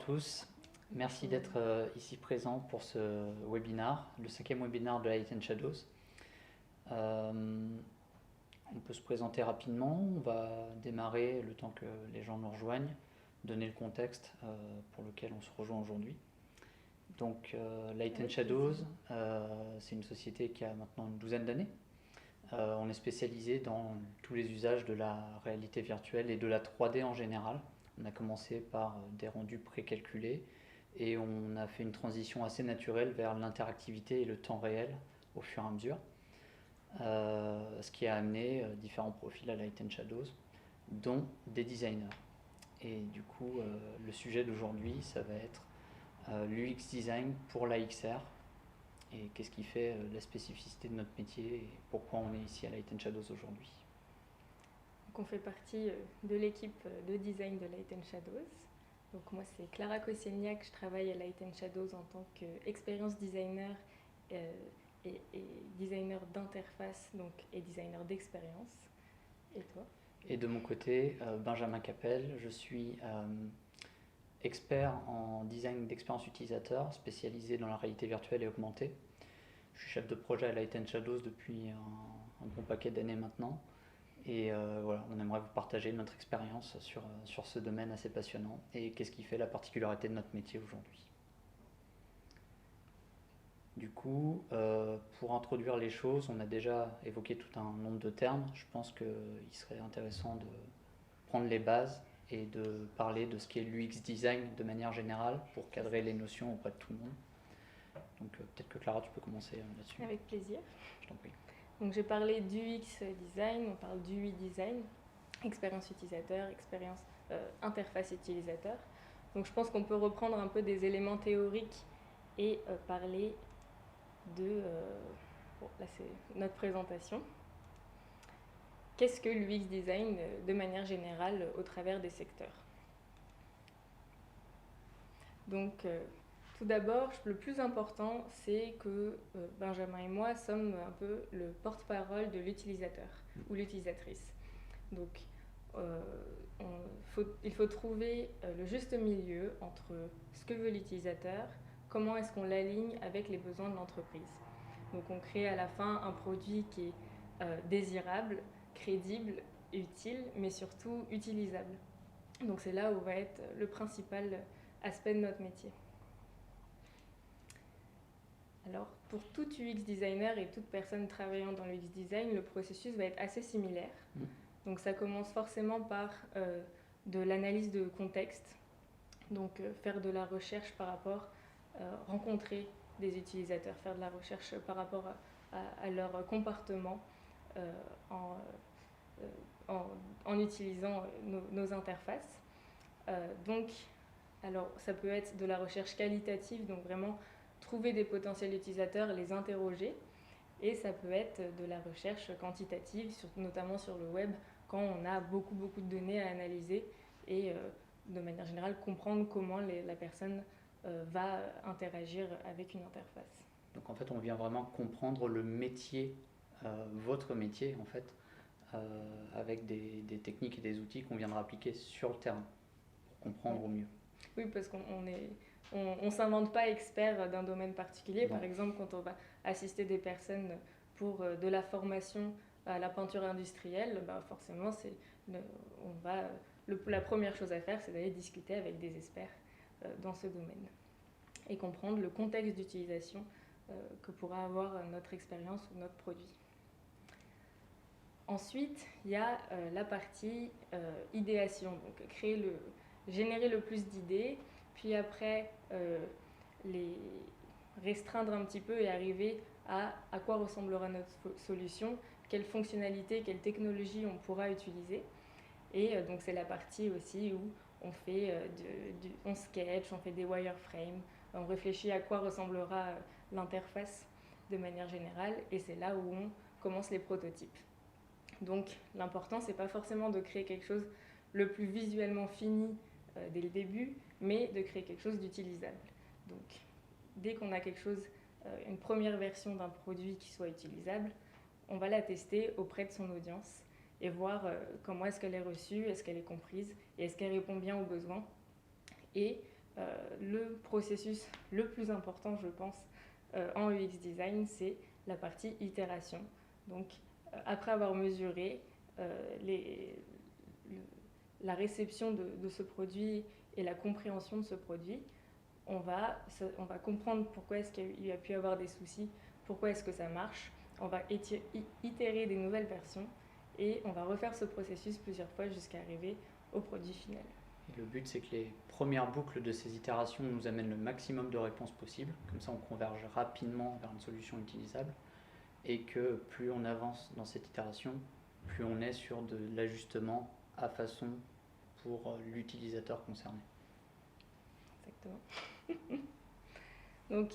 tous, merci d'être ici présent pour ce webinaire, le 5e webinaire de Light and Shadows. On peut se présenter rapidement, on va démarrer le temps que les gens nous rejoignent, donner le contexte pour lequel on se rejoint aujourd'hui. Donc Light and Shadows, c'est une société qui a maintenant une douzaine d'années. On est spécialisé dans tous les usages de la réalité virtuelle et de la 3D en général. On a commencé par des rendus précalculés et on a fait une transition assez naturelle vers l'interactivité et le temps réel au fur et à mesure. Ce qui a amené différents profils à Light and Shadows, dont des designers. Et du coup, le sujet d'aujourd'hui, ça va être l'UX design pour la XR et qu'est-ce qui fait la spécificité de notre métier et pourquoi on est ici à Light and Shadows aujourd'hui. Donc on fait partie de l'équipe de design de Light and Shadows. Donc moi c'est Clara Koscielniak, je travaille à Light and Shadows en tant qu'expérience designer et designer d'interface et designer d'expérience. Et toi? Et de mon côté, Benjamin Capel, je suis expert en design d'expérience utilisateur, spécialisé dans la réalité virtuelle et augmentée. Je suis chef de projet à Light and Shadows depuis un bon paquet d'années maintenant. Et voilà, on aimerait vous partager notre expérience sur ce domaine assez passionnant et qu'est-ce qui fait la particularité de notre métier aujourd'hui. Du coup, pour introduire les choses, on a déjà évoqué tout un nombre de termes. Je pense qu'il serait intéressant de prendre les bases et de parler de ce qu'est l'UX design de manière générale pour cadrer les notions auprès de tout le monde. Donc peut-être que Clara, tu peux commencer là-dessus. Avec plaisir. Je t'en prie. Donc j'ai parlé d'UX design, on parle d'UI design, expérience utilisateur, interface utilisateur. Donc je pense qu'on peut reprendre un peu des éléments théoriques et parler de... bon, là c'est notre présentation. Qu'est-ce que l'UX design de manière générale au travers des secteurs? Donc tout d'abord, le plus important, c'est que Benjamin et moi sommes un peu le porte-parole de l'utilisateur ou l'utilisatrice. Donc il faut trouver le juste milieu entre ce que veut l'utilisateur, comment est-ce qu'on l'aligne avec les besoins de l'entreprise. Donc on crée à la fin un produit qui est désirable, crédible, utile, mais surtout utilisable. Donc c'est là où va être le principal aspect de notre métier. Alors pour tout UX designer et toute personne travaillant dans l'UX design, le processus va être assez similaire. Donc ça commence forcément par de l'analyse de contexte, donc faire de la recherche par rapport, rencontrer des utilisateurs, faire de la recherche par rapport à leur comportement en utilisant nos interfaces. Donc, alors ça peut être de la recherche qualitative, donc vraiment trouver des potentiels utilisateurs, les interroger, et ça peut être de la recherche quantitative, notamment sur le web, quand on a beaucoup de données à analyser et de manière générale comprendre comment la personne va interagir avec une interface. Donc en fait on vient vraiment comprendre le métier, votre métier en fait, avec des techniques et des outils qu'on viendra appliquer sur le terrain pour comprendre au mieux. Oui, parce qu'on ne s'invente pas expert d'un domaine particulier. Par exemple, quand on va assister des personnes pour de la formation à la peinture industrielle, forcément, la première chose à faire, c'est d'aller discuter avec des experts dans ce domaine et comprendre le contexte d'utilisation que pourra avoir notre expérience ou notre produit. Ensuite, il y a la partie idéation, donc générer le plus d'idées, puis après les restreindre un petit peu et arriver à quoi ressemblera notre solution, quelles fonctionnalités, quelles technologies on pourra utiliser. Et donc c'est la partie aussi où on fait on sketch, on fait des wireframes, on réfléchit à quoi ressemblera l'interface de manière générale, et c'est là où on commence les prototypes. Donc l'important, c'est pas forcément de créer quelque chose le plus visuellement fini dès le début, mais de créer quelque chose d'utilisable. Donc dès qu'on a quelque chose, une première version d'un produit qui soit utilisable, on va la tester auprès de son audience et voir comment est-ce qu'elle est reçue, est-ce qu'elle est comprise et est-ce qu'elle répond bien aux besoins. Et le processus le plus important, je pense, en UX design, c'est la partie itération. Donc, après avoir mesuré la réception de ce produit et la compréhension de ce produit, on va comprendre pourquoi est-ce qu'il y a pu avoir des soucis, pourquoi est-ce que ça marche, on va itérer des nouvelles versions et on va refaire ce processus plusieurs fois jusqu'à arriver au produit final. Et le but, c'est que les premières boucles de ces itérations nous amènent le maximum de réponses possibles, comme ça on converge rapidement vers une solution utilisable, et que plus on avance dans cette itération, plus on est sur de l'ajustement à façon pour l'utilisateur concerné. Exactement. Donc,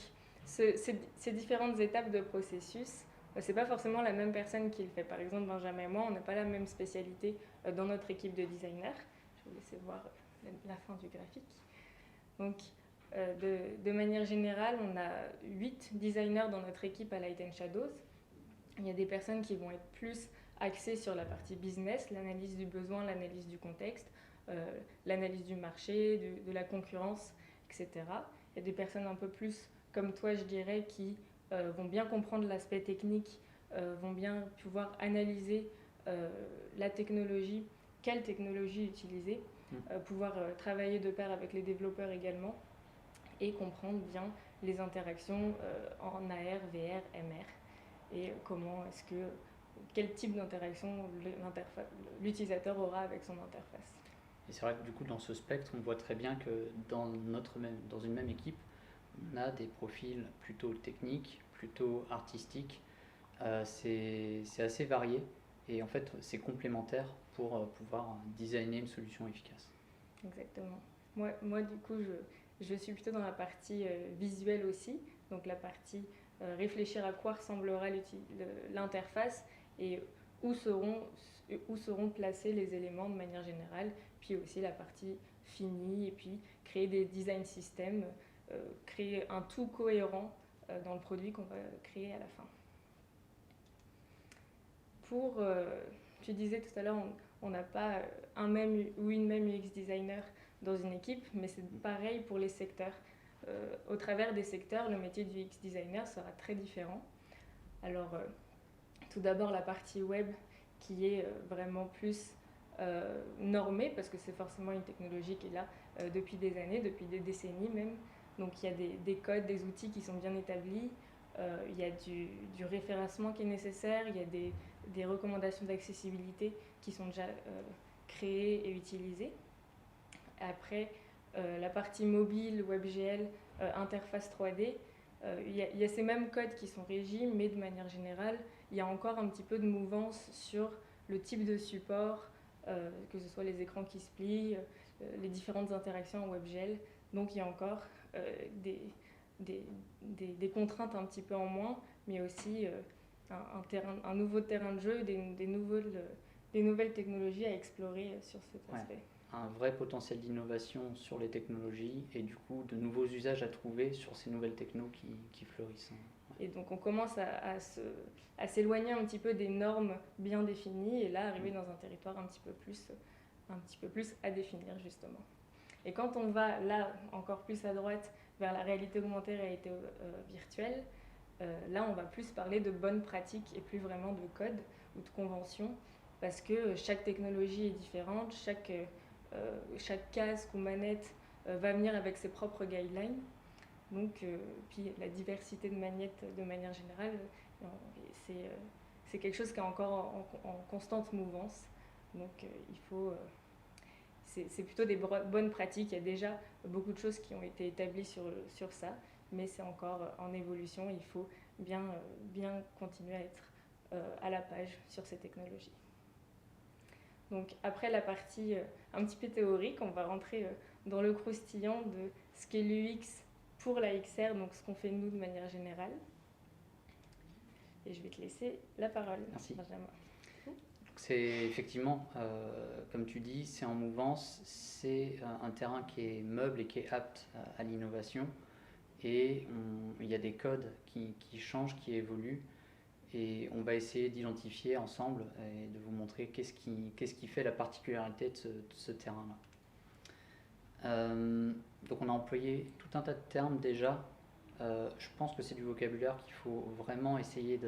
ces différentes étapes de processus, c'est pas forcément la même personne qui le fait. Par exemple, Benjamin et moi, on n'a pas la même spécialité dans notre équipe de designers. Je vais vous laisser voir la fin du graphique. Donc, de manière générale, on a 8 designers dans notre équipe à Light & Shadows. Il y a des personnes qui vont être plus axées sur la partie business, l'analyse du besoin, l'analyse du contexte, l'analyse du marché, de la concurrence, etc. Il y a des personnes un peu plus comme toi, je dirais, qui vont bien comprendre l'aspect technique, vont bien pouvoir analyser la technologie, quelle technologie utiliser, pouvoir travailler de pair avec les développeurs également et comprendre bien les interactions en AR, VR, MR et quel type d'interaction l'utilisateur aura avec son interface. Et c'est vrai que du coup, dans ce spectre, on voit très bien que dans une même équipe, on a des profils plutôt techniques, plutôt artistiques. C'est assez varié et en fait, c'est complémentaire pour pouvoir designer une solution efficace. Exactement. Moi du coup, je suis plutôt dans la partie visuelle aussi, donc la partie réfléchir à quoi ressemblera l'interface et où seront placés les éléments de manière générale, puis aussi la partie finie, et puis créer des design systems, créer un tout cohérent dans le produit qu'on va créer à la fin. Tu disais tout à l'heure, on n'a pas un même ou une même UX designer dans une équipe, mais c'est pareil pour les secteurs. Au travers des secteurs, le métier du UX designer sera très différent. Alors, tout d'abord, la partie web qui est vraiment plus normée, parce que c'est forcément une technologie qui est là depuis des années, depuis des décennies même. Donc, il y a des codes, des outils qui sont bien établis, il y a du référencement qui est nécessaire, il y a des recommandations d'accessibilité qui sont déjà créées et utilisées. Après, la partie mobile, WebGL, interface 3D, il y a ces mêmes codes qui sont régis, mais de manière générale, il y a encore un petit peu de mouvance sur le type de support, que ce soit les écrans qui se plient, les différentes interactions en WebGL. Donc il y a encore des contraintes un petit peu en moins, mais aussi un nouveau terrain de jeu, des nouvelles technologies à explorer sur cet aspect. Ouais. Un vrai potentiel d'innovation sur les technologies et du coup de nouveaux usages à trouver sur ces nouvelles technos qui fleurissent. Ouais. Et donc on commence à s'éloigner un petit peu des normes bien définies et là arriver dans un territoire un petit peu plus à définir justement. Et quand on va là encore plus à droite vers la réalité augmentée, réalité virtuelle, là on va plus parler de bonnes pratiques et plus vraiment de code ou de conventions parce que chaque technologie est différente, chaque casque ou manette va venir avec ses propres guidelines. Donc, puis la diversité de manettes de manière générale, c'est quelque chose qui est encore en constante mouvance. Donc, c'est plutôt des bonnes pratiques. Il y a déjà beaucoup de choses qui ont été établies sur ça, mais c'est encore en évolution. Il faut bien continuer à être à la page sur ces technologies. Donc après la partie un petit peu théorique, on va rentrer dans le croustillant de ce qu'est l'UX pour la XR, donc ce qu'on fait nous de manière générale. Et je vais te laisser la parole. Merci. Benjamin. C'est effectivement, comme tu dis, c'est en mouvance, c'est un terrain qui est meuble et qui est apte à l'innovation. Et il y a des codes qui changent, qui évoluent. Et on va essayer d'identifier ensemble et de vous montrer qu'est-ce qui fait la particularité de ce terrain-là. Donc on a employé tout un tas de termes déjà. Je pense que c'est du vocabulaire qu'il faut vraiment essayer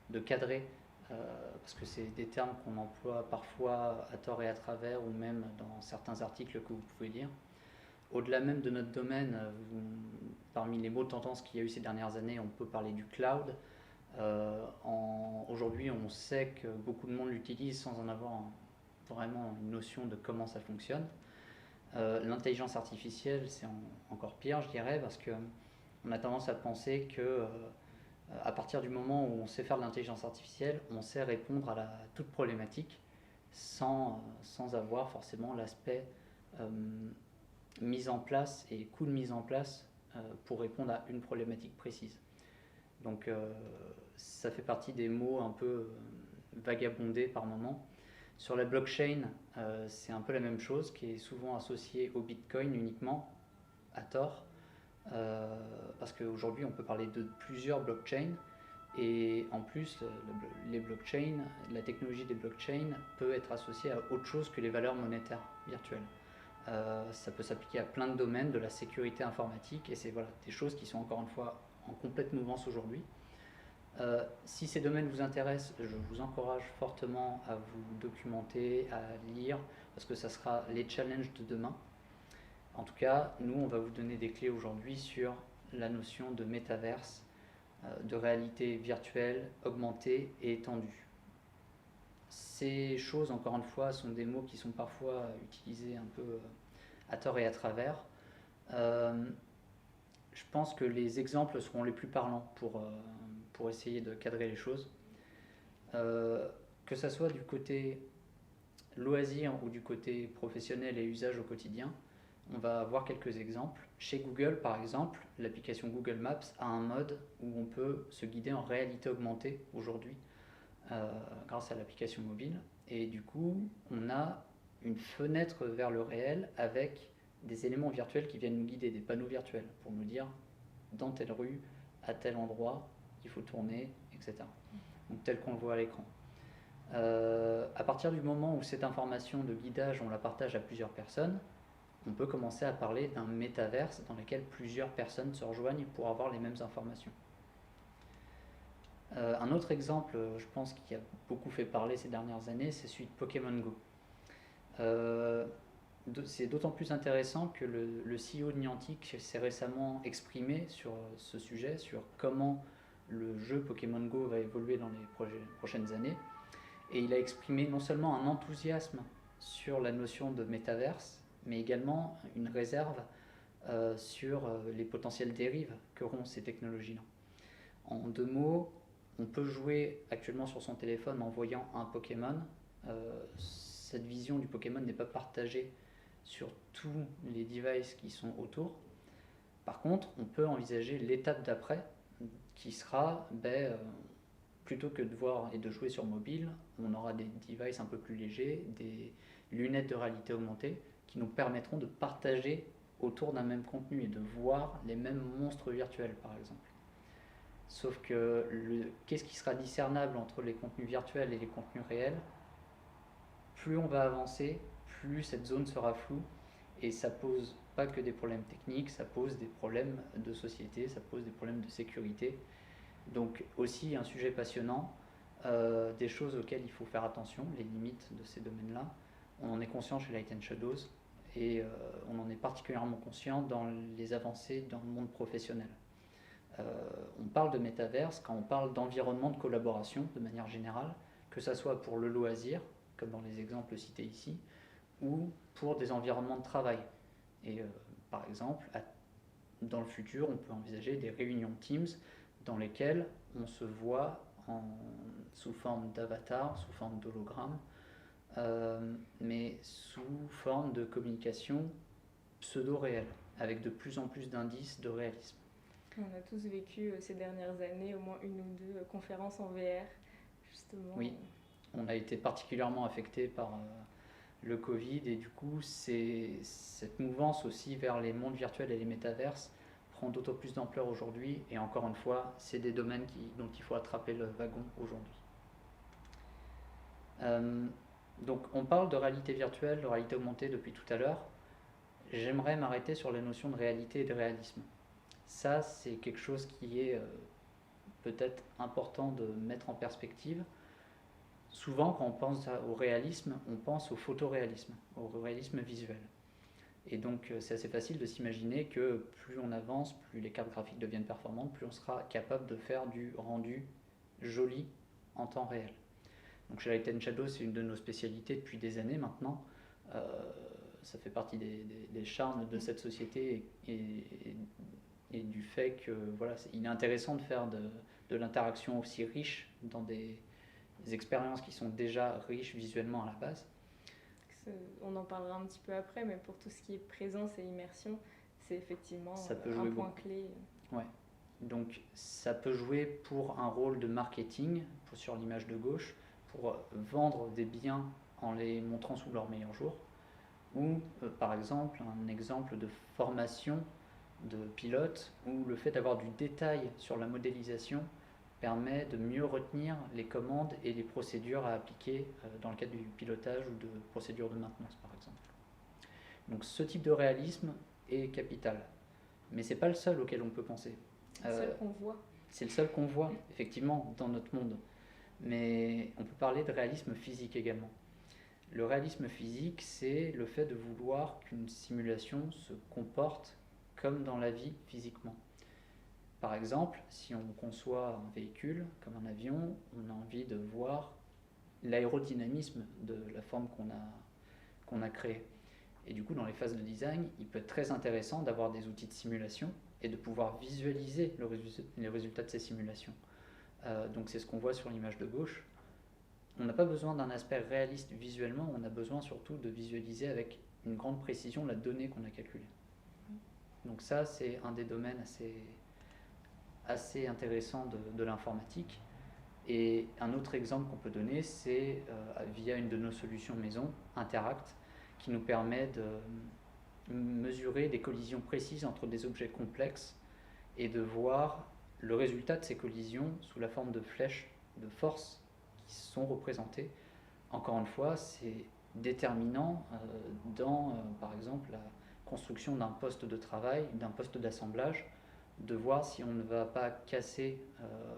de cadrer, parce que c'est des termes qu'on emploie parfois à tort et à travers, ou même dans certains articles que vous pouvez lire. Au-delà même de notre domaine, parmi les mots de tendance qu'il y a eu ces dernières années, on peut parler du cloud. Aujourd'hui, on sait que beaucoup de monde l'utilise sans en avoir vraiment une notion de comment ça fonctionne. L'intelligence artificielle, c'est encore pire, je dirais, parce que on a tendance à penser que à partir du moment où on sait faire de l'intelligence artificielle, on sait répondre à toute problématique sans avoir forcément l'aspect mise en place et coût de mise en place pour répondre à une problématique précise. Donc ça fait partie des mots un peu vagabondés par moment. Sur la blockchain, c'est un peu la même chose, qui est souvent associée au Bitcoin uniquement, à tort, parce qu'aujourd'hui on peut parler de plusieurs blockchains, et en plus les blockchains, la technologie des blockchains peut être associée à autre chose que les valeurs monétaires virtuelles. Ça peut s'appliquer à plein de domaines de la sécurité informatique, et c'est voilà, des choses qui sont encore une fois en complète mouvance aujourd'hui. Si ces domaines vous intéressent, je vous encourage fortement à vous documenter, à lire, parce que ça sera les challenges de demain. En tout cas, nous, on va vous donner des clés aujourd'hui sur la notion de métaverse, de réalité virtuelle, augmentée et étendue. Ces choses, encore une fois, sont des mots qui sont parfois utilisés un peu à tort et à travers. Je pense que les exemples seront les plus parlants pour essayer de cadrer les choses. Que ça soit du côté loisir ou du côté professionnel et usage au quotidien, on va voir quelques exemples. Chez Google, par exemple, l'application Google Maps a un mode où on peut se guider en réalité augmentée aujourd'hui, grâce à l'application mobile. Et du coup, on a une fenêtre vers le réel avec des éléments virtuels qui viennent nous guider, des panneaux virtuels, pour nous dire dans telle rue, à tel endroit, il faut tourner, etc. Donc tel qu'on le voit à l'écran. À partir du moment où cette information de guidage, on la partage à plusieurs personnes, on peut commencer à parler d'un métaverse dans lequel plusieurs personnes se rejoignent pour avoir les mêmes informations. Un autre exemple, je pense, qui a beaucoup fait parler ces dernières années, c'est celui de Pokémon Go. C'est d'autant plus intéressant que le CEO de Niantic s'est récemment exprimé sur ce sujet, sur comment le jeu Pokémon Go va évoluer dans les prochaines années. Et il a exprimé non seulement un enthousiasme sur la notion de métaverse, mais également une réserve sur les potentielles dérives qu'auront ces technologies-là. En deux mots, on peut jouer actuellement sur son téléphone en voyant un Pokémon. Cette vision du Pokémon n'est pas partagée sur tous les devices qui sont autour. Par contre, on peut envisager l'étape d'après, qui sera, plutôt que de voir et de jouer sur mobile, on aura des devices un peu plus légers, des lunettes de réalité augmentée, qui nous permettront de partager autour d'un même contenu et de voir les mêmes monstres virtuels, par exemple. Sauf que qu'est-ce qui sera discernable entre les contenus virtuels et les contenus réels? Plus on va avancer, plus cette zone sera floue, et ça pose pas que des problèmes techniques, ça pose des problèmes de société, ça pose des problèmes de sécurité. Donc aussi un sujet passionnant, des choses auxquelles il faut faire attention, les limites de ces domaines-là. On en est conscient chez Light & Shadows, et on en est particulièrement conscient dans les avancées dans le monde professionnel. On parle de métaverse quand on parle d'environnement de collaboration de manière générale, que ce soit pour le loisir, comme dans les exemples cités ici, ou pour des environnements de travail. Et par exemple, dans le futur, on peut envisager des réunions Teams dans lesquelles on se voit sous forme d'avatar, sous forme d'hologramme, mais sous forme de communication pseudo-réelle, avec de plus en plus d'indices de réalisme. On a tous vécu ces dernières années au moins une ou deux conférences en VR, justement. Oui, on a été particulièrement affecté par le Covid, et du coup, cette mouvance aussi vers les mondes virtuels et les métaverses prend d'autant plus d'ampleur aujourd'hui, et encore une fois, c'est des domaines dont il faut attraper le wagon aujourd'hui. Donc on parle de réalité virtuelle, de réalité augmentée depuis tout à l'heure. j'aimerais m'arrêter sur la notion de réalité et de réalisme. Ça, c'est quelque chose qui est peut-être important de mettre en perspective. Souvent, quand on pense au réalisme, on pense au photoréalisme, au réalisme visuel. Et donc, c'est assez facile de s'imaginer que plus on avance, plus les cartes graphiques deviennent performantes, plus on sera capable de faire du rendu joli en temps réel. Donc, chez Light & Shadow, c'est une de nos spécialités depuis des années maintenant. Ça fait partie des charmes de cette société et du fait que voilà, il est intéressant de faire de l'interaction aussi riche dans des expériences qui sont déjà riches visuellement à la base. On en parlera un petit peu après, mais pour tout ce qui est présence et immersion, c'est effectivement un point clé. Ouais. Donc ça peut jouer pour un rôle de marketing, sur l'image de gauche, pour vendre des biens en les montrant sous leur meilleur jour, ou par exemple un exemple de formation de pilote où le fait d'avoir du détail sur la modélisation permet de mieux retenir les commandes et les procédures à appliquer dans le cadre du pilotage ou de procédures de maintenance par exemple. Donc ce type de réalisme est capital, mais c'est pas le seul auquel on peut penser. C'est le seul qu'on voit. C'est le seul qu'on voit effectivement dans notre monde, mais on peut parler de réalisme physique également. Le réalisme physique, c'est le fait de vouloir qu'une simulation se comporte comme dans la vie physiquement. Par exemple, si on conçoit un véhicule comme un avion, on a envie de voir l'aérodynamisme de la forme qu'on a créée. Et du coup, dans les phases de design, il peut être très intéressant d'avoir des outils de simulation et de pouvoir visualiser les résultats de ces simulations. Donc c'est ce qu'on voit sur l'image de gauche. On n'a pas besoin d'un aspect réaliste visuellement, on a besoin surtout de visualiser avec une grande précision la donnée qu'on a calculée. Donc ça, c'est un des domaines assez intéressants de l'informatique. Et un autre exemple qu'on peut donner, c'est via une de nos solutions maison, Interact, qui nous permet de mesurer des collisions précises entre des objets complexes et de voir le résultat de ces collisions sous la forme de flèches de force qui sont représentées. Encore une fois, c'est déterminant dans, par exemple, la construction d'un poste de travail, d'un poste d'assemblage, de voir si on ne va pas casser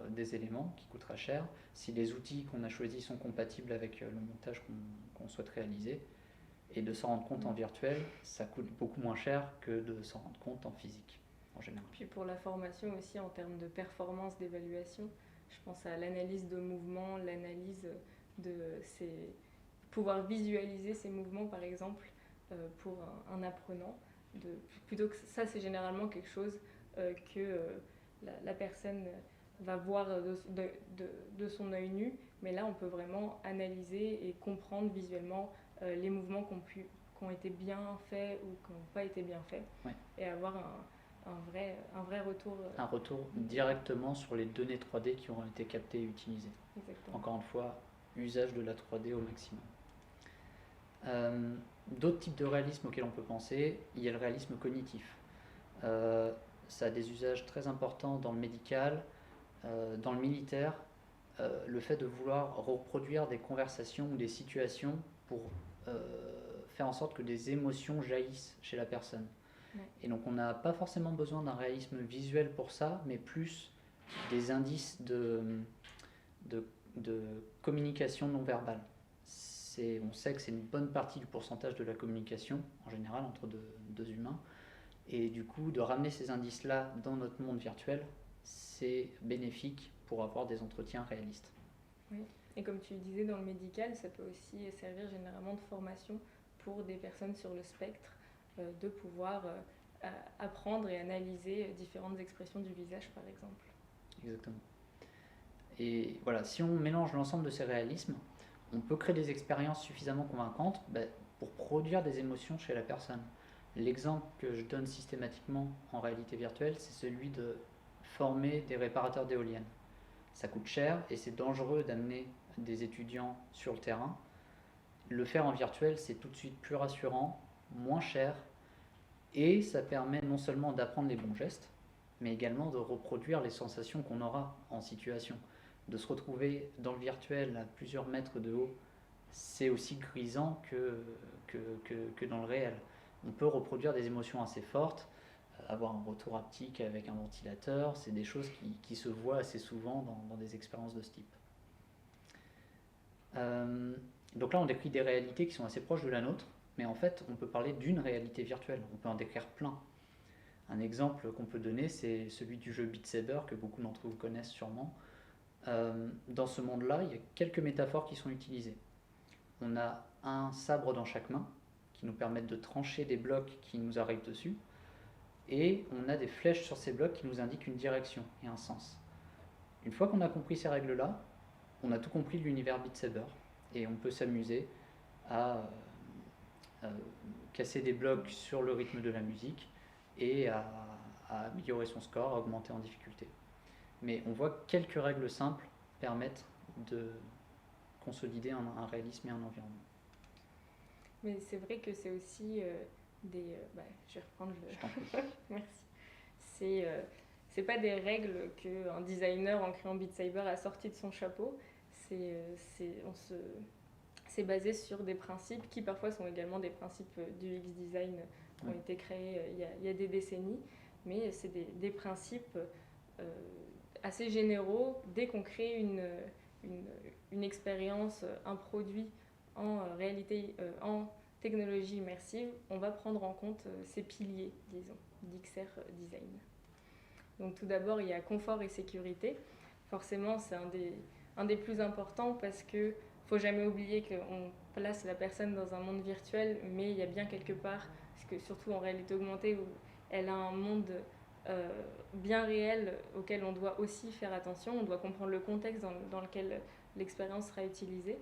des éléments qui coûtera cher, si les outils qu'on a choisis sont compatibles avec le montage qu'on souhaite réaliser, et de s'en rendre compte en virtuel, ça coûte beaucoup moins cher que de s'en rendre compte en physique, en général. Puis pour la formation aussi, en termes de performance d'évaluation, je pense à l'analyse de mouvements, l'analyse de pouvoir visualiser ces mouvements, par exemple, pour un apprenant. Plutôt que ça, c'est généralement quelque chose que la personne va voir de son œil nu, mais là on peut vraiment analyser et comprendre visuellement les mouvements qui ont été bien faits ou qui n'ont pas été bien faits, ouais. Et avoir un vrai retour. Un retour directement sur les données 3D qui auront été captées et utilisées. Exactement. Encore une fois, usage de la 3D au maximum. D'autres types de réalisme auxquels on peut penser, il y a le réalisme cognitif. Ça a des usages très importants dans le médical, dans le militaire, le fait de vouloir reproduire des conversations ou des situations pour faire en sorte que des émotions jaillissent chez la personne. Ouais. Et donc on n'a pas forcément besoin d'un réalisme visuel pour ça, mais plus des indices de communication non verbale. On sait que c'est une bonne partie du pourcentage de la communication, en général, entre deux humains. Et du coup, de ramener ces indices-là dans notre monde virtuel, c'est bénéfique pour avoir des entretiens réalistes. Oui, et comme tu le disais, dans le médical, ça peut aussi servir généralement de formation pour des personnes sur le spectre, de pouvoir apprendre et analyser différentes expressions du visage, par exemple. Exactement. Et voilà, si on mélange l'ensemble de ces réalismes, on peut créer des expériences suffisamment convaincantes pour produire des émotions chez la personne. L'exemple que je donne systématiquement en réalité virtuelle, c'est celui de former des réparateurs d'éoliennes. Ça coûte cher et c'est dangereux d'amener des étudiants sur le terrain. Le faire en virtuel, c'est tout de suite plus rassurant, moins cher, et ça permet non seulement d'apprendre les bons gestes, mais également de reproduire les sensations qu'on aura en situation. De se retrouver dans le virtuel à plusieurs mètres de haut, c'est aussi grisant que dans le réel. on peut reproduire des émotions assez fortes, avoir un retour haptique avec un ventilateur, c'est des choses qui se voient assez souvent dans des expériences de ce type. Donc là, on décrit des réalités qui sont assez proches de la nôtre, mais en fait, on peut parler d'une réalité virtuelle, on peut en décrire plein. Un exemple qu'on peut donner, c'est celui du jeu Beat Saber, que beaucoup d'entre vous connaissent sûrement. Dans ce monde-là, il y a quelques métaphores qui sont utilisées. On a un sabre dans chaque main, qui nous permettent de trancher des blocs qui nous arrivent dessus, et on a des flèches sur ces blocs qui nous indiquent une direction et un sens. Une fois qu'on a compris ces règles-là, on a tout compris de l'univers Beat Saber, et on peut s'amuser à casser des blocs sur le rythme de la musique et à améliorer son score, à augmenter en difficulté. Mais on voit que quelques règles simples permettent de consolider un réalisme et un environnement. Mais c'est vrai que c'est aussi je vais reprendre le... Merci. C'est pas des règles qu'un designer en créant Beat Saber a sorti de son chapeau. C'est basé sur des principes qui parfois sont également des principes du X-Design qui ont été créés il y a des décennies. Mais c'est des principes assez généraux. Dès qu'on crée une expérience, un produit en réalité, en technologie immersive, on va prendre en compte ces piliers, disons, d'XR Design. Donc tout d'abord, il y a confort et sécurité. Forcément, c'est un des plus importants parce qu'il ne faut jamais oublier qu'on place la personne dans un monde virtuel, mais il y a bien quelque part, parce que surtout en réalité augmentée, où elle a un monde bien réel auquel on doit aussi faire attention. On doit comprendre le contexte dans lequel l'expérience sera utilisée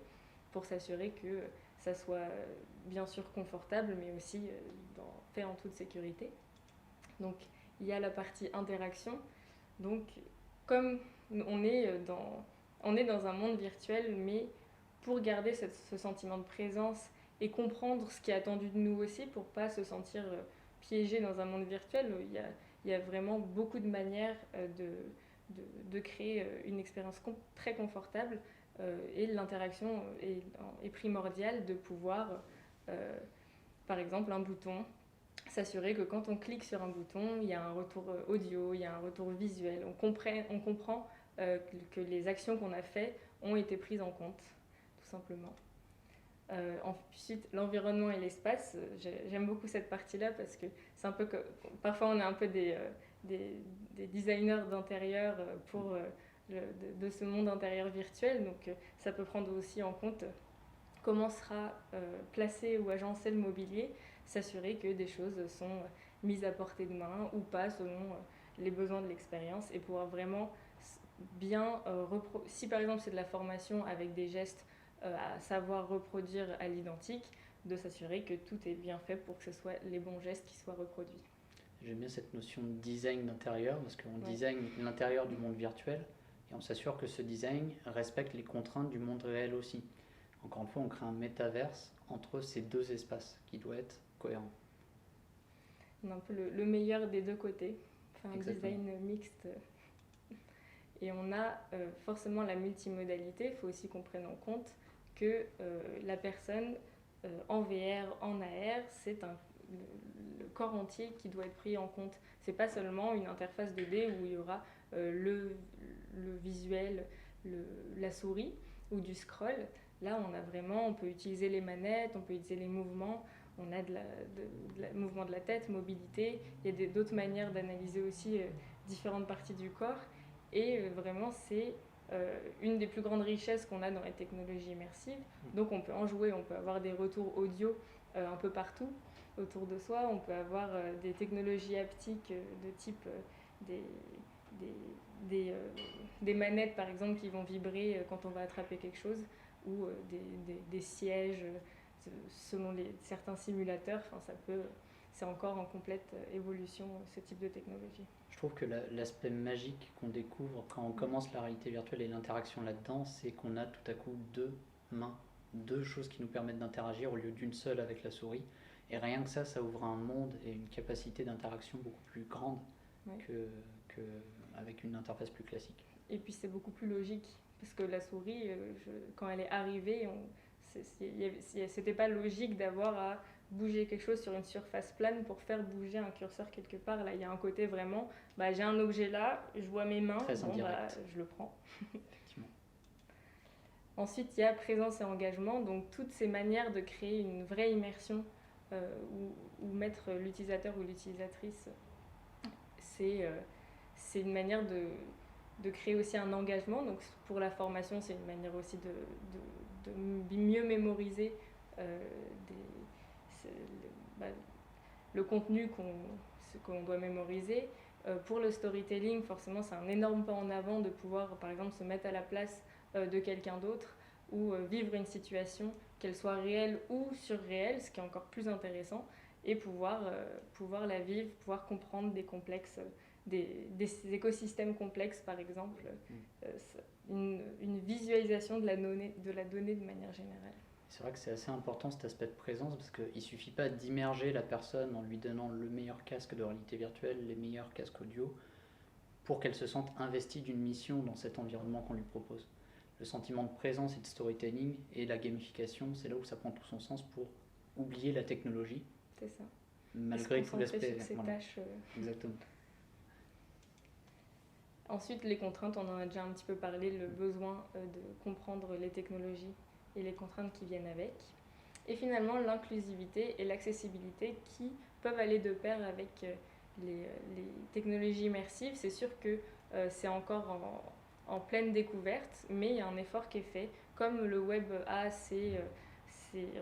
pour s'assurer que ça soit bien sûr confortable, mais aussi fait en toute sécurité. Donc il y a la partie interaction. Donc comme on est dans un monde virtuel, mais pour garder ce sentiment de présence et comprendre ce qui est attendu de nous aussi, pour ne pas se sentir piégé dans un monde virtuel, il y a vraiment beaucoup de manières de créer une expérience très confortable. Et l'interaction est primordiale de pouvoir, par exemple, un bouton, s'assurer que quand on clique sur un bouton, il y a un retour audio, il y a un retour visuel. On comprend que les actions qu'on a faites ont été prises en compte, tout simplement. Ensuite, l'environnement et l'espace. J'aime beaucoup cette partie-là parce que c'est un peu que parfois on est un peu des designers d'intérieur de ce monde intérieur virtuel. Donc ça peut prendre aussi en compte comment sera placé ou agencé le mobilier, s'assurer que des choses sont mises à portée de main ou pas selon les besoins de l'expérience et pouvoir vraiment bien si par exemple c'est de la formation avec des gestes à savoir reproduire à l'identique, de s'assurer que tout est bien fait pour que ce soit les bons gestes qui soient reproduits. J'aime bien cette notion de design d'intérieur parce qu'on design l'intérieur du monde virtuel et on s'assure que ce design respecte les contraintes du monde réel aussi. Encore une fois, on crée un métaverse entre ces deux espaces qui doit être cohérent. On a un peu le meilleur des deux côtés, enfin un Exactement. design mixte. Et on a forcément la multimodalité. Il faut aussi qu'on prenne en compte que la personne en VR, en AR, c'est le corps entier qui doit être pris en compte. C'est pas seulement une interface 2D où il y aura le visuel, la souris ou du scroll. Là, on peut utiliser les manettes, on peut utiliser les mouvements, on a mouvement de la tête, mobilité. Il y a d'autres manières d'analyser aussi différentes parties du corps. Et vraiment, c'est une des plus grandes richesses qu'on a dans les technologies immersives. Donc on peut en jouer, on peut avoir des retours audio un peu partout autour de soi. On peut avoir des technologies haptiques de type des manettes, par exemple, qui vont vibrer quand on va attraper quelque chose, ou des sièges selon certains simulateurs. Enfin, c'est encore en complète évolution, ce type de technologie. Je trouve que l'aspect magique qu'on découvre quand on commence la réalité virtuelle et l'interaction là-dedans, c'est qu'on a tout à coup deux mains, deux choses qui nous permettent d'interagir au lieu d'une seule avec la souris. Et rien que ça ouvre un monde et une capacité d'interaction beaucoup plus grande qu'avec une interface plus classique. Et puis c'est beaucoup plus logique, parce que la souris, quand elle est arrivée, c'était pas logique d'avoir à bouger quelque chose sur une surface plane pour faire bouger un curseur quelque part. Là, il y a un côté vraiment, j'ai un objet là, je vois mes mains, Très indirect. Je le prends. Effectivement. Ensuite, il y a présence et engagement, donc toutes ces manières de créer une vraie immersion ou mettre l'utilisateur ou l'utilisatrice, c'est une manière de créer aussi un engagement. Donc pour la formation, c'est une manière aussi de mieux mémoriser le contenu qu'on doit mémoriser. Pour le storytelling, forcément, c'est un énorme pas en avant de pouvoir, par exemple, se mettre à la place de quelqu'un d'autre ou vivre une situation, qu'elle soit réelle ou surréelle, ce qui est encore plus intéressant, et pouvoir la vivre, pouvoir comprendre des complexes, des écosystèmes complexes, par exemple, une visualisation de la donnée de manière générale. C'est vrai que c'est assez important cet aspect de présence parce qu'il ne suffit pas d'immerger la personne en lui donnant le meilleur casque de réalité virtuelle, les meilleurs casques audio, pour qu'elle se sente investie d'une mission dans cet environnement qu'on lui propose. Le sentiment de présence et de storytelling et la gamification, c'est là où ça prend tout son sens pour oublier la technologie. C'est ça. Malgré tout l'aspect. Sur ces tâches. Exactement. Ensuite, les contraintes, on en a déjà un petit peu parlé, le besoin de comprendre les technologies et les contraintes qui viennent avec. Et finalement, l'inclusivité et l'accessibilité qui peuvent aller de pair avec les technologies immersives. C'est sûr que c'est encore en pleine découverte, mais il y a un effort qui est fait. Comme le web a ses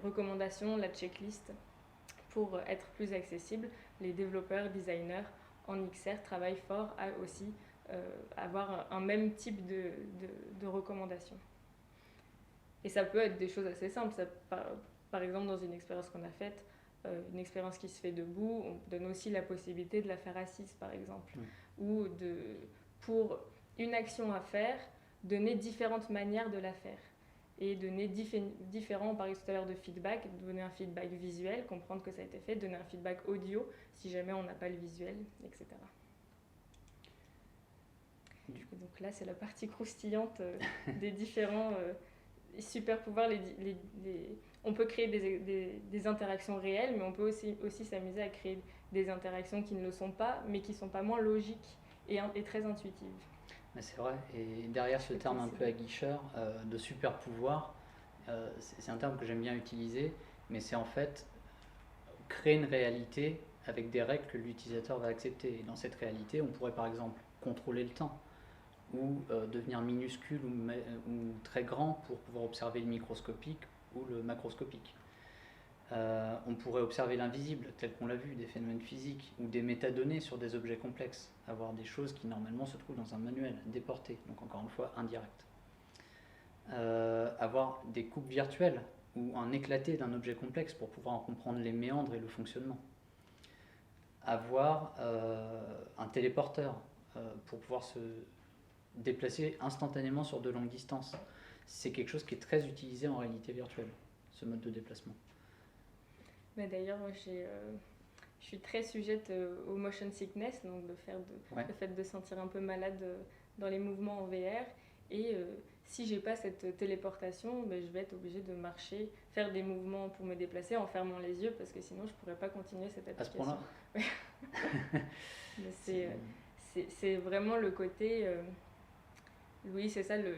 recommandations, la checklist, pour être plus accessible, les développeurs, designers en XR travaillent fort à aussi avoir un même type de recommandations. Et ça peut être des choses assez simples. Par exemple, dans une expérience qu'on a faite, une expérience qui se fait debout, on donne aussi la possibilité de la faire assise, par exemple. Ou pour une action à faire, donner différentes manières de la faire. Et donner différents, on parlait tout à l'heure de feedback, donner un feedback visuel, comprendre que ça a été fait, donner un feedback audio, si jamais on n'a pas le visuel, etc. Et donc là, c'est la partie croustillante des différents super pouvoirs. On peut créer des interactions réelles, mais on peut aussi s'amuser à créer des interactions qui ne le sont pas, mais qui ne sont pas moins logiques et très intuitives. C'est vrai, et derrière ce terme un peu aguicheur de super pouvoir, c'est un terme que j'aime bien utiliser, mais c'est en fait créer une réalité avec des règles que l'utilisateur va accepter. Et dans cette réalité, on pourrait par exemple contrôler le temps, ou devenir minuscule ou très grand pour pouvoir observer le microscopique ou le macroscopique. On pourrait observer l'invisible, tel qu'on l'a vu, des phénomènes physiques, ou des métadonnées sur des objets complexes, avoir des choses qui normalement se trouvent dans un manuel, déportées, donc encore une fois indirectes. Avoir des coupes virtuelles, ou un éclaté d'un objet complexe pour pouvoir en comprendre les méandres et le fonctionnement. Avoir un téléporteur pour pouvoir se déplacer instantanément sur de longues distances. C'est quelque chose qui est très utilisé en réalité virtuelle, ce mode de déplacement. Mais d'ailleurs, je suis très sujette au motion sickness, donc le fait de sentir un peu malade dans les mouvements en VR. Et si j'ai pas cette téléportation, je vais être obligée de marcher, faire des mouvements pour me déplacer en fermant les yeux, parce que sinon je pourrais pas continuer cette application. À ce point-là. C'est vraiment le côté... oui, c'est ça, le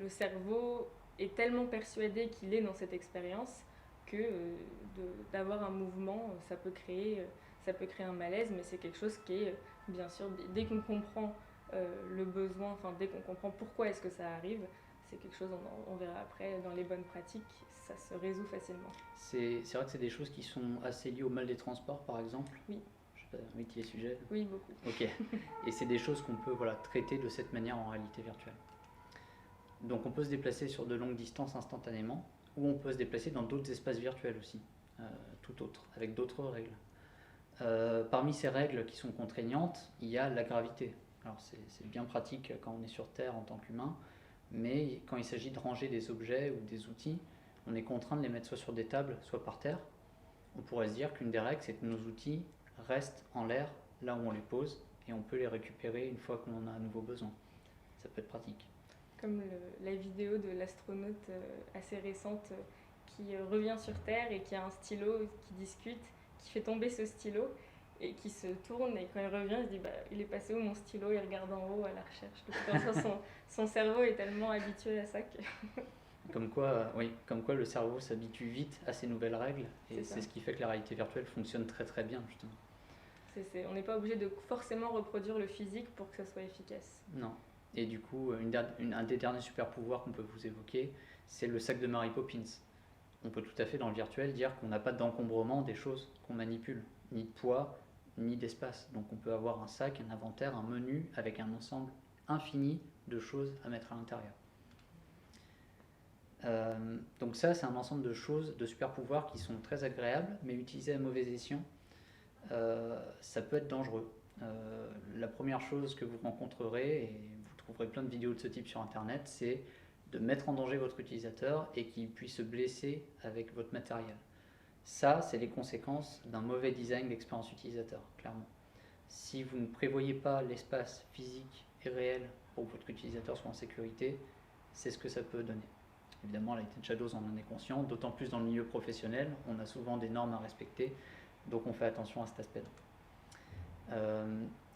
cerveau est tellement persuadé qu'il est dans cette expérience que d'avoir un mouvement, ça peut créer un malaise, mais c'est quelque chose qui est, bien sûr, dès qu'on comprend le besoin, enfin dès qu'on comprend pourquoi est-ce que ça arrive, c'est quelque chose, on verra après, dans les bonnes pratiques, ça se résout facilement. C'est vrai que c'est des choses qui sont assez liées au mal des transports, par exemple. Oui. Oui, les sujets. Oui, beaucoup. Ok. Et c'est des choses qu'on peut traiter de cette manière en réalité virtuelle. Donc on peut se déplacer sur de longues distances instantanément, ou on peut se déplacer dans d'autres espaces virtuels aussi, tout autre, avec d'autres règles. Parmi ces règles qui sont contraignantes, il y a la gravité. Alors c'est bien pratique quand on est sur Terre en tant qu'humain, mais quand il s'agit de ranger des objets ou des outils, on est contraint de les mettre soit sur des tables, soit par terre. On pourrait se dire qu'une des règles, c'est que nos outils restent en l'air là où on les pose et on peut les récupérer une fois qu'on en a à nouveau besoin. Ça peut être pratique. Comme la vidéo de l'astronaute assez récente qui revient sur Terre et qui a un stylo, qui discute, qui fait tomber ce stylo et qui se tourne, et quand il revient, il se dit il est passé où mon stylo, il regarde en haut à la recherche. Donc, comme ça, son cerveau est tellement habitué à ça que... Comme quoi, comme quoi le cerveau s'habitue vite à ces nouvelles règles, et c'est ce qui fait que la réalité virtuelle fonctionne très très bien, justement. On n'est pas obligé de forcément reproduire le physique pour que ça soit efficace. Non. Et du coup, un des derniers super pouvoirs qu'on peut vous évoquer, c'est le sac de Mary Poppins. On peut tout à fait dans le virtuel dire qu'on n'a pas d'encombrement des choses qu'on manipule, ni de poids, ni d'espace. Donc on peut avoir un sac, un inventaire, un menu avec un ensemble infini de choses à mettre à l'intérieur. Donc ça, c'est un ensemble de choses, de super pouvoirs qui sont très agréables, mais utilisés à mauvais escient, ça peut être dangereux. La première chose que vous rencontrerez, et vous trouverez plein de vidéos de ce type sur internet, c'est de mettre en danger votre utilisateur et qu'il puisse se blesser avec votre matériel. Ça, c'est les conséquences d'un mauvais design d'expérience utilisateur, clairement. Si vous ne prévoyez pas l'espace physique et réel pour que votre utilisateur soit en sécurité, c'est ce que ça peut donner. Évidemment, Light & Shadows en est conscient, d'autant plus dans le milieu professionnel, on a souvent des normes à respecter, donc on fait attention à cet aspect-là.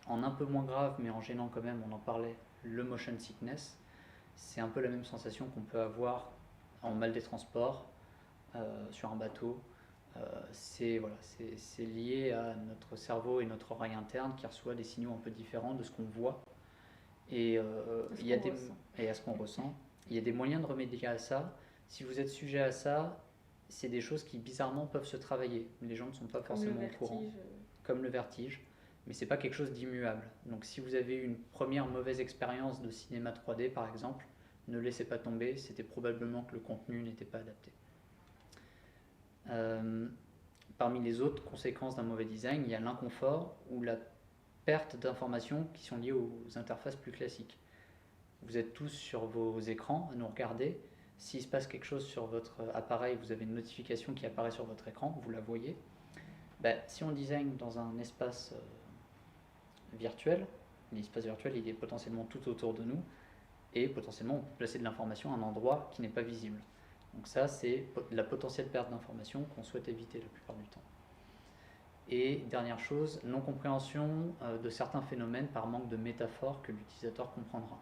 En un peu moins grave, mais en gênant quand même, on en parlait, le motion sickness, c'est un peu la même sensation qu'on peut avoir en mal des transports, sur un bateau. C'est lié à notre cerveau et notre oreille interne qui reçoit des signaux un peu différents de ce qu'on voit et à ce qu'on ressent. Il y a des moyens de remédier à ça. Si vous êtes sujet à ça, c'est des choses qui bizarrement peuvent se travailler. Les gens ne sont pas forcément au courant. Comme le vertige. Mais c'est pas quelque chose d'immuable. Donc si vous avez eu une première mauvaise expérience de cinéma 3D par exemple, ne laissez pas tomber, c'était probablement que le contenu n'était pas adapté. Parmi les autres conséquences d'un mauvais design, il y a l'inconfort ou la perte d'informations qui sont liées aux interfaces plus classiques. Vous êtes tous sur vos écrans à nous regarder. S'il se passe quelque chose sur votre appareil, vous avez une notification qui apparaît sur votre écran, vous la voyez. Si on design dans un espace virtuel, l'espace virtuel il est potentiellement tout autour de nous, et potentiellement on peut placer de l'information à un endroit qui n'est pas visible. Donc ça, c'est la potentielle perte d'information qu'on souhaite éviter la plupart du temps. Et dernière chose, non-compréhension de certains phénomènes par manque de métaphores que l'utilisateur comprendra.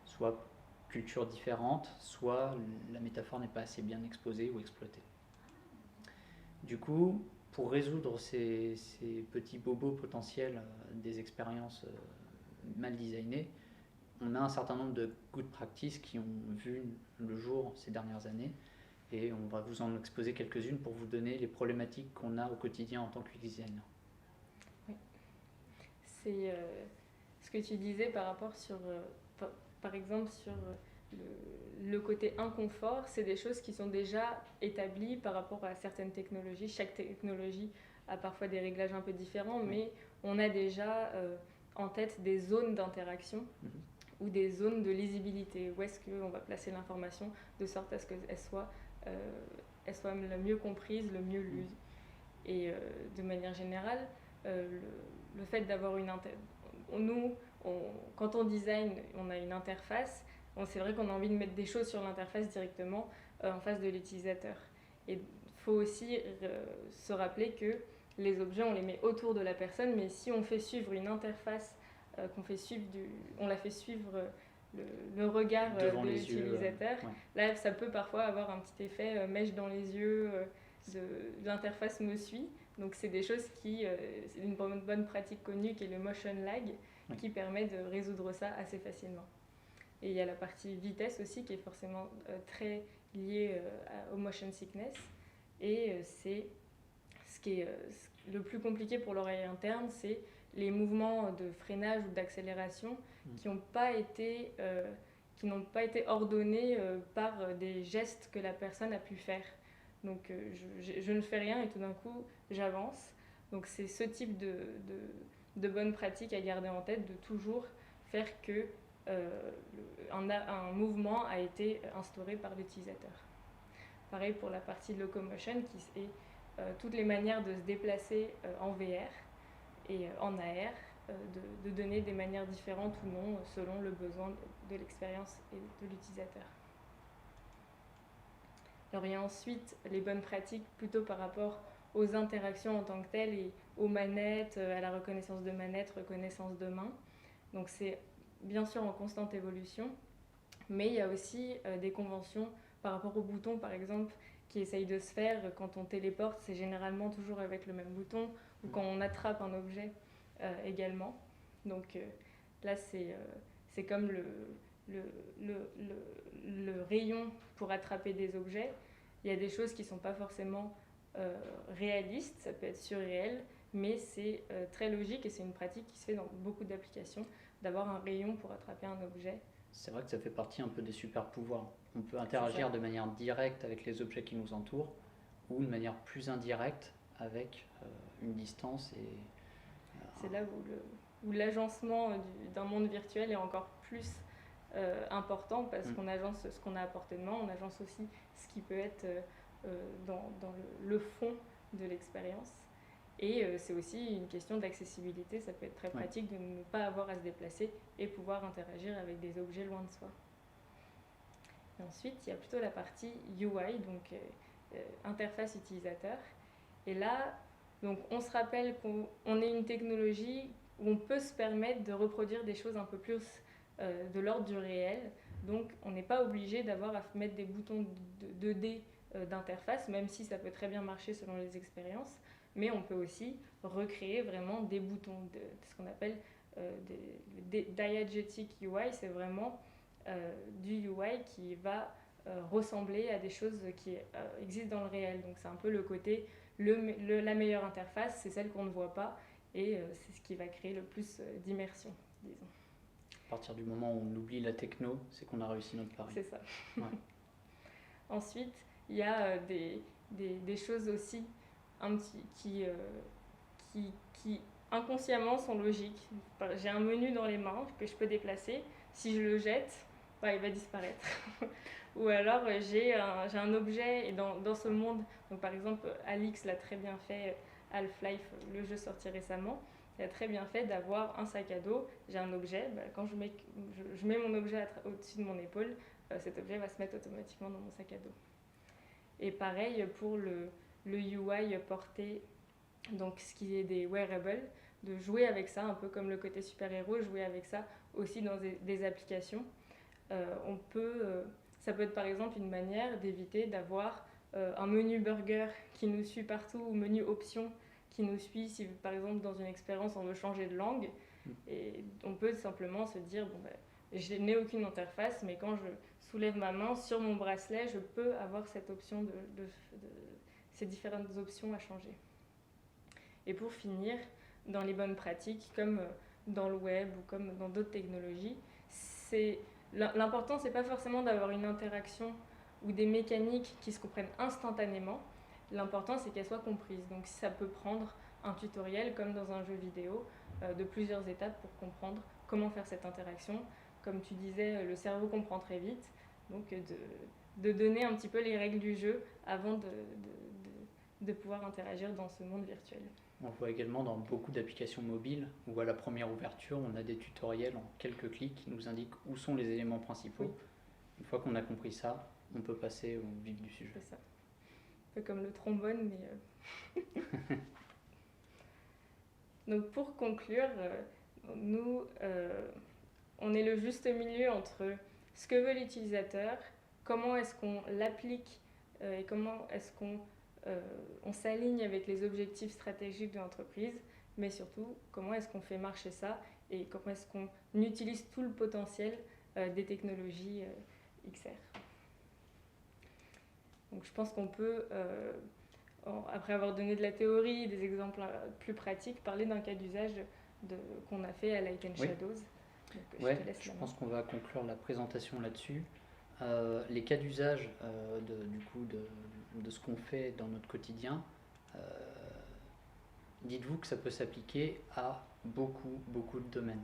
Soit culture différente, soit la métaphore n'est pas assez bien exposée ou exploitée. Du coup, pour résoudre ces petits bobos potentiels des expériences mal designées, on a un certain nombre de good practices qui ont vu le jour ces dernières années, et on va vous en exposer quelques-unes pour vous donner les problématiques qu'on a au quotidien en tant que designer. Oui. C'est ce que tu disais par rapport par exemple sur le côté inconfort, c'est des choses qui sont déjà établies par rapport à certaines technologies. Chaque technologie a parfois des réglages un peu différents, mais on a déjà en tête des zones d'interaction ou des zones de lisibilité. Où est-ce qu'on va placer l'information de sorte à ce qu'elle soit la mieux comprise, le mieux lue. Et de manière générale, le fait d'avoir une quand on design, on a une interface. C'est vrai qu'on a envie de mettre des choses sur l'interface directement en face de l'utilisateur. Et il faut aussi se rappeler que les objets, on les met autour de la personne, mais si on fait suivre une interface, on la fait suivre le regard de l'utilisateur, là, ça peut parfois avoir un petit effet mèche dans les yeux, l'interface me suit. Donc c'est des choses c'est une bonne pratique connue qui est le motion lag, qui permet de résoudre ça assez facilement. Et il y a la partie vitesse aussi qui est forcément très liée au motion sickness. Et c'est ce qui est le plus compliqué pour l'oreille interne, c'est les mouvements de freinage ou d'accélération qui n'ont pas été ordonnés par des gestes que la personne a pu faire. Donc je ne fais rien et tout d'un coup j'avance. Donc c'est ce type de bonne pratique à garder en tête, de toujours faire que un mouvement a été instauré par l'utilisateur. Pareil pour la partie locomotion qui est toutes les manières de se déplacer en VR et en AR, de donner des manières différentes ou non selon le besoin de l'expérience et de l'utilisateur. Alors il y a ensuite les bonnes pratiques plutôt par rapport aux interactions en tant que telles et aux manettes, à la reconnaissance de manettes, reconnaissance de mains. Donc c'est bien sûr en constante évolution, mais il y a aussi des conventions par rapport aux boutons par exemple qui essayent de se faire quand on téléporte, c'est généralement toujours avec le même bouton, ou quand on attrape un objet également. Donc là c'est comme le rayon pour attraper des objets. Il y a des choses qui ne sont pas forcément réalistes, ça peut être surréel, mais c'est très logique et c'est une pratique qui se fait dans beaucoup d'applications, d'avoir un rayon pour attraper un objet. C'est vrai que ça fait partie un peu des super pouvoirs. On peut interagir de manière directe avec les objets qui nous entourent ou de manière plus indirecte avec une distance. C'est là où l'agencement d'un monde virtuel est encore plus important parce qu'on agence ce qu'on a à portée de main, on agence aussi ce qui peut être dans le fond de l'expérience. Et c'est aussi une question d'accessibilité, ça peut être très pratique de ne pas avoir à se déplacer et pouvoir interagir avec des objets loin de soi. Et ensuite, il y a plutôt la partie UI, donc interface utilisateur. Et là, donc, on se rappelle qu'on est une technologie où on peut se permettre de reproduire des choses un peu plus de l'ordre du réel. Donc, on n'est pas obligé d'avoir à mettre des boutons 2D d'interface, même si ça peut très bien marcher selon les expériences. Mais on peut aussi recréer vraiment des boutons, de ce qu'on appelle des diegetic UI. C'est vraiment du UI qui va ressembler à des choses qui existent dans le réel. Donc c'est un peu le côté, la meilleure interface, c'est celle qu'on ne voit pas, et c'est ce qui va créer le plus d'immersion, disons. À partir du moment où on oublie la techno, c'est qu'on a réussi notre pari. C'est ça. Ouais. Ensuite, il y a des choses aussi qui inconsciemment sont logiques. J'ai un menu dans les mains que je peux déplacer. Si je le jette, il va disparaître. Ou alors j'ai un objet et dans ce monde, donc par exemple Alix l'a très bien fait, Half-Life, le jeu sorti récemment, il a très bien fait d'avoir un sac à dos, j'ai un objet, quand je mets mon objet au-dessus de mon épaule, cet objet va se mettre automatiquement dans mon sac à dos. Et pareil pour le UI porté, donc ce qui est des wearables, de jouer avec ça, un peu comme le côté super-héros, jouer avec ça aussi dans des applications. Ça peut être par exemple une manière d'éviter d'avoir un menu burger qui nous suit partout ou menu options qui nous suit si par exemple dans une expérience on veut changer de langue. Et on peut simplement se dire je n'ai aucune interface, mais quand je soulève ma main sur mon bracelet, je peux avoir cette option ces différentes options à changer. Et pour finir, dans les bonnes pratiques, comme dans le web ou comme dans d'autres technologies, l'important, c'est pas forcément d'avoir une interaction ou des mécaniques qui se comprennent instantanément. L'important, c'est qu'elles soient comprises. Donc ça peut prendre un tutoriel, comme dans un jeu vidéo, de plusieurs étapes pour comprendre comment faire cette interaction. Comme tu disais, le cerveau comprend très vite. Donc de donner un petit peu les règles du jeu avant de pouvoir interagir dans ce monde virtuel. On le voit également dans beaucoup d'applications mobiles où à la première ouverture, on a des tutoriels en quelques clics qui nous indiquent où sont les éléments principaux. Oui. Une fois qu'on a compris ça, on peut passer au vif du sujet. C'est ça. Un peu comme le trombone, mais... Donc pour conclure, nous, on est le juste milieu entre ce que veut l'utilisateur, comment est-ce qu'on l'applique et comment est-ce on s'aligne avec les objectifs stratégiques de l'entreprise, mais surtout comment est-ce qu'on fait marcher ça et comment est-ce qu'on utilise tout le potentiel des technologies XR. Donc je pense qu'on peut, après avoir donné de la théorie, des exemples plus pratiques, parler d'un cas d'usage qu'on a fait à Light & Shadows. Oui, je pense qu'on va conclure la présentation là-dessus. Les cas d'usage de ce qu'on fait dans notre quotidien, dites-vous que ça peut s'appliquer à beaucoup de domaines.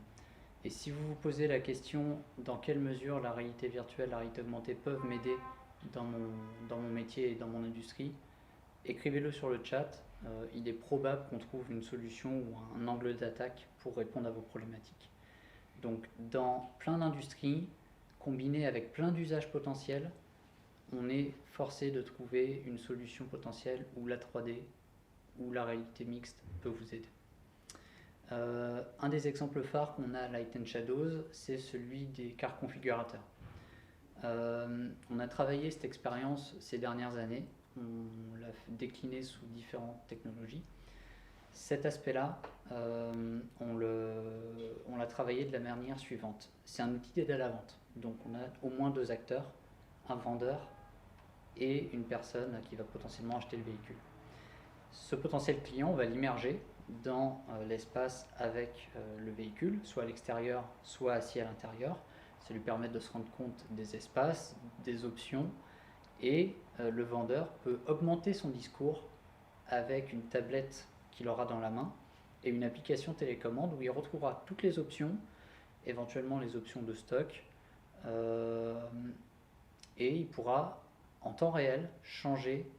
Et si vous vous posez la question dans quelle mesure la réalité virtuelle, la réalité augmentée peuvent m'aider dans mon métier et dans mon industrie, écrivez-le sur le chat. Il est probable qu'on trouve une solution ou un angle d'attaque pour répondre à vos problématiques. Donc dans plein d'industries, combiné avec plein d'usages potentiels, on est forcé de trouver une solution potentielle où la 3D ou la réalité mixte peut vous aider. Un des exemples phares qu'on a à Light & Shadows, c'est celui des cartes configurateurs. On a travaillé cette expérience ces dernières années, on l'a décliné sous différentes technologies. Cet aspect-là, on l'a travaillé de la manière suivante. C'est un outil d'aide à la vente. Donc on a au moins 2 acteurs, un vendeur et une personne qui va potentiellement acheter le véhicule. Ce potentiel client, on va l'immerger dans l'espace avec le véhicule, soit à l'extérieur, soit assis à l'intérieur. Ça lui permet de se rendre compte des espaces, des options, et le vendeur peut augmenter son discours avec une tablette qu'il aura dans la main et une application télécommande où il retrouvera toutes les options, éventuellement les options de stock, et il pourra en temps réel changer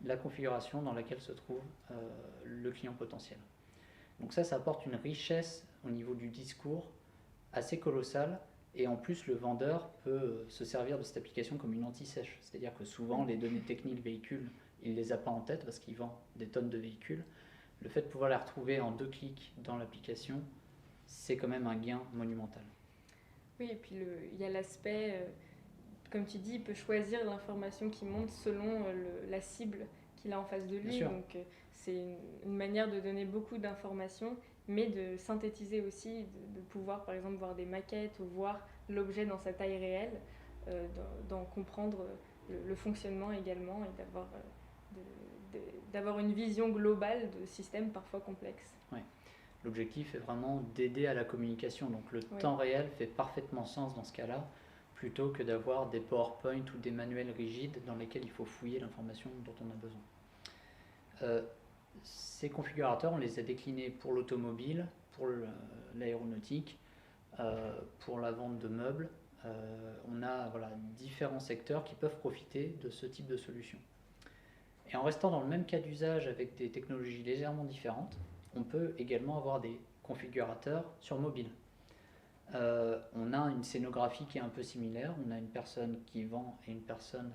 la configuration dans laquelle se trouve le client potentiel. Donc ça apporte une richesse au niveau du discours assez colossale, et en plus le vendeur peut se servir de cette application comme une anti-sèche, c'est-à-dire que souvent les données techniques véhicules, il ne les a pas en tête parce qu'il vend des tonnes de véhicules. Le fait de pouvoir les retrouver en 2 clics dans l'application, c'est quand même un gain monumental. Oui, et puis il y a l'aspect, comme tu dis, il peut choisir l'information qui monte selon la cible qu'il a en face de lui. Donc c'est une manière de donner beaucoup d'informations, mais de synthétiser aussi, de pouvoir par exemple voir des maquettes ou voir l'objet dans sa taille réelle, d'en comprendre le fonctionnement également, et d'avoir une vision globale de systèmes parfois complexes. Ouais. L'objectif est vraiment d'aider à la communication, donc le temps réel fait parfaitement sens dans ce cas-là, plutôt que d'avoir des PowerPoint ou des manuels rigides dans lesquels il faut fouiller l'information dont on a besoin. Ces configurateurs, on les a déclinés pour l'automobile, pour l'aéronautique, pour la vente de meubles. On a différents secteurs qui peuvent profiter de ce type de solution. Et en restant dans le même cas d'usage avec des technologies légèrement différentes, on peut également avoir des configurateurs sur mobile. On a une scénographie qui est un peu similaire, on a une personne qui vend et une personne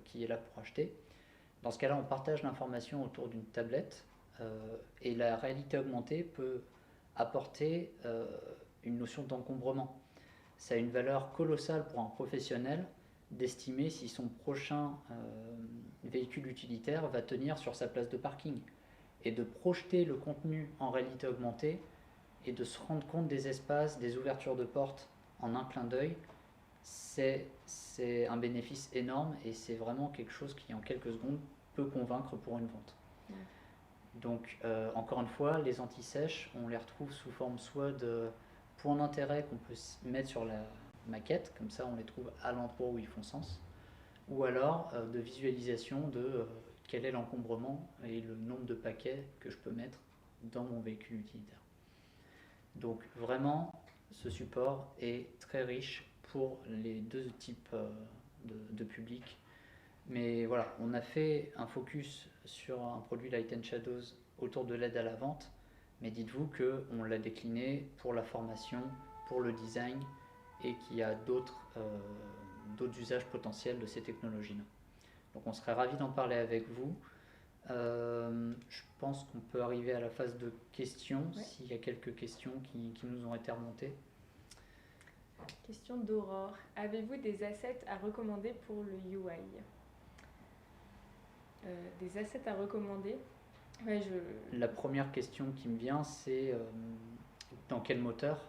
qui est là pour acheter. Dans ce cas-là, on partage l'information autour d'une tablette, et la réalité augmentée peut apporter une notion d'encombrement. Ça a une valeur colossale pour un professionnel d'estimer si son prochain véhicule utilitaire va tenir sur sa place de parking, et de projeter le contenu en réalité augmentée et de se rendre compte des espaces, des ouvertures de portes en un clin d'œil. C'est un bénéfice énorme, et c'est vraiment quelque chose qui en quelques secondes peut convaincre pour une vente. Donc encore une fois, les anti-sèches, on les retrouve sous forme soit de points d'intérêt qu'on peut mettre sur la maquette, comme ça on les trouve à l'endroit où ils font sens, ou alors de visualisation de quel est l'encombrement et le nombre de paquets que je peux mettre dans mon véhicule utilitaire. Donc vraiment, ce support est très riche pour les 2 types de publics. Mais voilà, on a fait un focus sur un produit Light & Shadows autour de l'aide à la vente, mais dites-vous qu'on l'a décliné pour la formation, pour le design, et qu'il y a d'autres usages potentiels de ces technologies-là. Donc on serait ravis d'en parler avec vous. Je pense qu'on peut arriver à la phase de questions, s'il y a quelques questions qui nous ont été remontées. Question d'Aurore. Avez-vous des assets à recommander pour le UI ? Des assets à recommander ? La première question qui me vient, c'est dans quel moteur,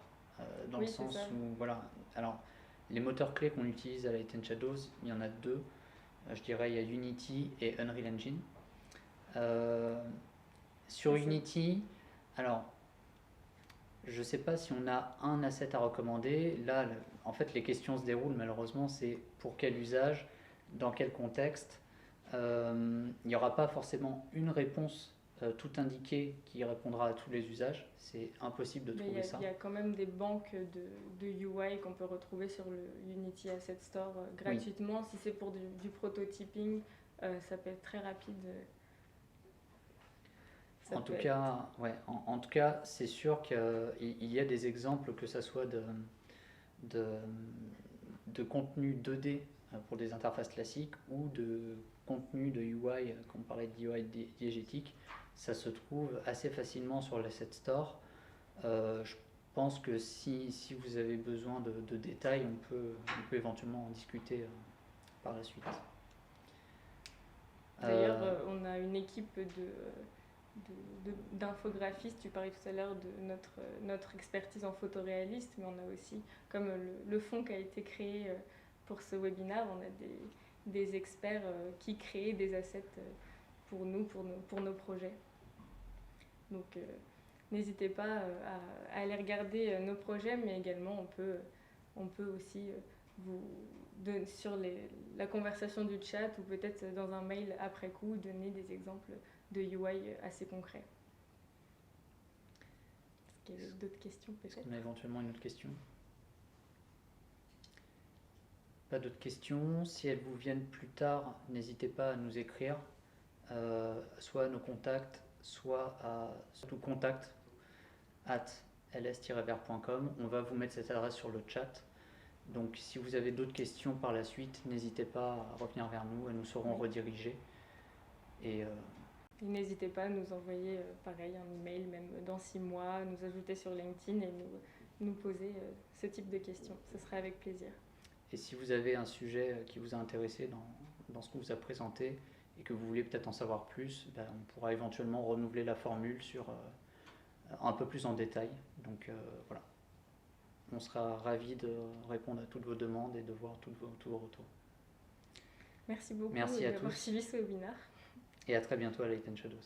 dans le sens où, voilà, alors les moteurs clés qu'on utilise à Light & Shadows, il y en a 2, je dirais il y a Unity et Unreal Engine. Sur Unity, alors je ne sais pas si on a un asset à recommander. Là, en fait, les questions se déroulent malheureusement, c'est pour quel usage, dans quel contexte. Il n'y aura pas forcément une réponse tout indiquée qui répondra à tous les usages. C'est impossible de trouver ça. Il y a quand même des banques de UI qu'on peut retrouver sur le Unity Asset Store gratuitement. Si c'est pour du prototyping, ça peut être très rapide. En tout cas, c'est sûr qu'il y a des exemples, que ce soit de contenu 2D pour des interfaces classiques ou de contenu de UI, quand on parlait de UI diégétique, ça se trouve assez facilement sur l'Asset Store. Je pense que si vous avez besoin de détails, on peut éventuellement en discuter par la suite. D'ailleurs, on a une équipe d'infographistes. Tu parlais tout à l'heure de notre expertise en photoréaliste, mais on a aussi, comme le fonds qui a été créé pour ce webinaire, on a des experts qui créent des assets pour nous, pour nos projets. Donc, n'hésitez pas à aller regarder nos projets, mais également on peut aussi sur la conversation du chat ou peut-être dans un mail après coup donner des exemples de UI assez concrets. Est-ce qu'il y a d'autres questions peut-être ? Est-ce qu'on a éventuellement une autre question ? Pas d'autres questions. Si elles vous viennent plus tard, n'hésitez pas à nous écrire, soit à nos contacts, soit à contact@ls-ver.com. On va vous mettre cette adresse sur le chat. Donc si vous avez d'autres questions par la suite, n'hésitez pas à revenir vers nous, elles nous seront redirigées. Et n'hésitez pas à nous envoyer pareil un email, même dans 6 mois, nous ajouter sur LinkedIn et nous poser ce type de questions. Ce sera avec plaisir. Et si vous avez un sujet qui vous a intéressé dans ce qu'on vous a présenté et que vous voulez peut-être en savoir plus, on pourra éventuellement renouveler la formule sur un peu plus en détail. Donc voilà. On sera ravis de répondre à toutes vos demandes et de voir tous vos retours. Merci beaucoup Merci à d'avoir tous. suivi ce webinaire. Et à très bientôt à Light & Shadows.